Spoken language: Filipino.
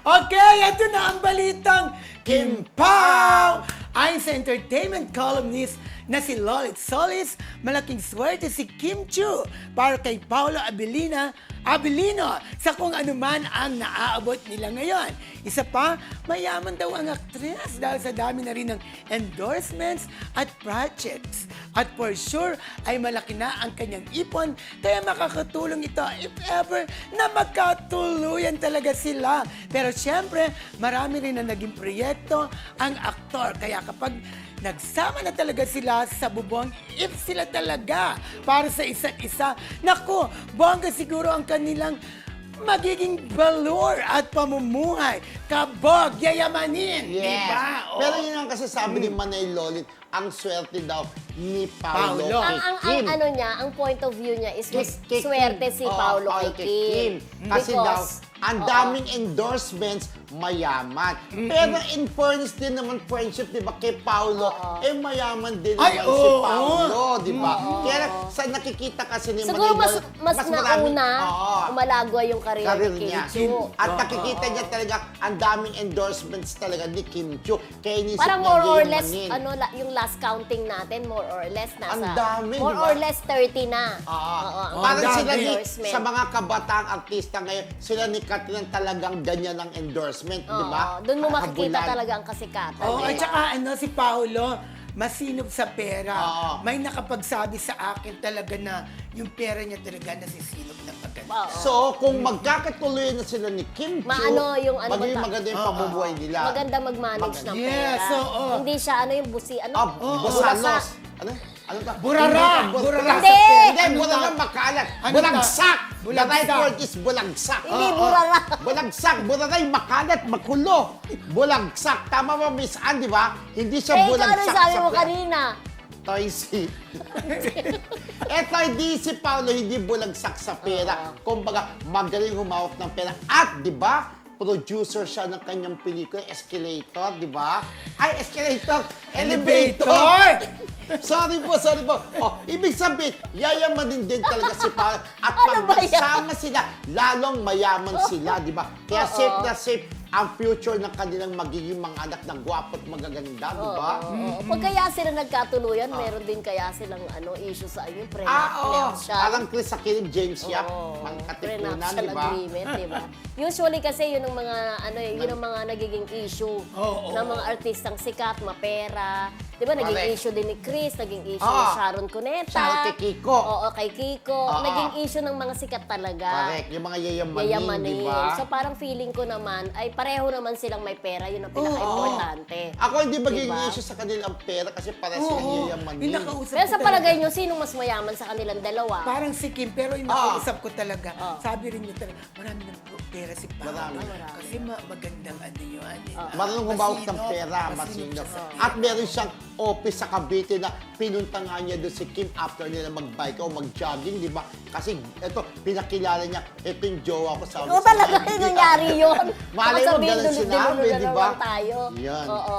Okay, ito na ang balitang Kim Pao! Ayon sa entertainment columnist na si Lolit Solis, malaking swerte si Kim Chiu para kay Paolo Abilino sa kung anuman ang naaabot nila ngayon. Isa pa, mayaman daw ang aktres dahil sa dami na rin ng endorsements at projects. At for sure, ay malaki na ang kanyang ipon, kaya makakatulong ito if ever na magkatuluyan talaga sila. Pero syempre, marami rin na naging proyekto ang aktor. Kaya kapag nagsama na talaga sila sa bubong, if sila talaga para sa isa't isa, naku, bongga siguro ang kanilang magiging balor at pamumuhay. Kabog, yayamanin, Yes. diba? Oh. Pero yun ang kasi sabi ni Manay Lolit, ang swerte daw ni Paolo Paolo. kay Ang Kim. ano niya, ang point of view niya is mas Kay Kim. swerte si Oo, Paolo kay Kim. Kasi Because, daw, ang daming endorsements, mayaman. Pero in fairness din naman, friendship, di ba, kay Paolo, mayaman din Ay, naman si oo. Paolo, di ba? Kaya sa nakikita kasi ni siguro Manay mas Lolit, maraming- nauna, Oo. umalagwa yung career Karir ni niya. Kim Chiu. At nakikita niya talaga ang daming endorsements talaga ni Kim Chiu. Kaya inisip Parang niya more or less, yayamanin. yung last counting natin, more or less, nasa, Ang dami, more di ba? or less 30 na. Oo. ang Parang dami. sila ni, endorsement. sa mga kabataang artista ngayon, sila ni Katrina talagang ganyan ang endorsement, di ba? Doon mo makikita Kabulan. talaga ang kasikatan. Oo, at eh. saka si Paolo, masinop sa pera. Oo. May nakapagsabi sa akin talaga na yung pera niya talaga nasisinop na maganda. Oo. So, kung magkakatuloy na sila ni Kim Chiu, Maano yung ano magiging ba ta- maganda yung pamumuhay nila. Maganda mag-manage ng Yes, pera. oo. Hindi siya ano yung busi, ano? Busalos. Ano? Ano ta? Burara! Hindi, Burara Hindi! sa pera. Hindi, Ano bulala ta? makalat. Ano Bulagsak! ta? The right Bulagsak. word is bulagsak. Hindi, burara. Bulagsak, bularay, makalat, makulo. Bulagsak. Tama ba, Miss Ann, di ba? Hindi siya Eh, ikaw ano bulagsak sabi sa mo pera. kanina? Toysy. Eto, hindi si Paolo, hindi bulagsak sa pera. Kumbaga, magaling humawak ng pera. At, di ba, producer siya ng kanyang pelikula, Escalator, di ba? Ay, Escalator! Elevator! Sorry po. Oh, ibig sabihin, yayamanin din talaga si Paolo. At Ano pag ba yan? nagsama sila, lalong mayaman sila, di ba? Kaya safe na safe ang future ng kanilang magiging mga anak na gwapo at magaganda, di ba? Oo. Pag kaya sila nagkatuluyan, meron din kaya silang issue sa yung Oo. prenuptial. Parang Chris Aquino, James Yap, Oo, mga katipunan, prenuptial di ba? agreement, di ba? Usually kasi yun ang mga yun ang mga nagiging issue Oo. ng mga artistang sikat, mapera. Di ba naging Correct. issue din ni Chris, naging issue Oo. ni Sharon Cuneta. Sharon kay Kiko. Oo, kay Kiko. Oo. Naging issue ng mga sikat talaga. Correct. Yung mga yayamanin, Yayamanin. di ba? So parang feeling ko naman ay pareho naman silang may pera, yun ang pinaka-importante. Ako hindi magiging Diba? issue sa kanilang pera kasi para Oo, silang yayamanin. yung nakausap Pero ko sa talaga. palagay nyo, sinong mas mayaman sa kanilang dalawa? Parang si Kim, pero yung Ah. nakausap ko talaga, sabi rin niya talaga, marami ng pera si Paolo. Marami. Kasi magandang ano yun. Marunong humawak ng pera, masinop masinop. siya sa At meron siyang office sa Cavite na pinunta nga niya doon si Kim after nila mag-bike o mag-jogging, di ba? Kasi ito, pinakilala niya, ito yung jowa ko sa Oo, talaga, nangyari yun. Malay Baka mo, sabihin, ganun sinabi, dulog-dulog na di ba? naman tayo. Yan. Oo.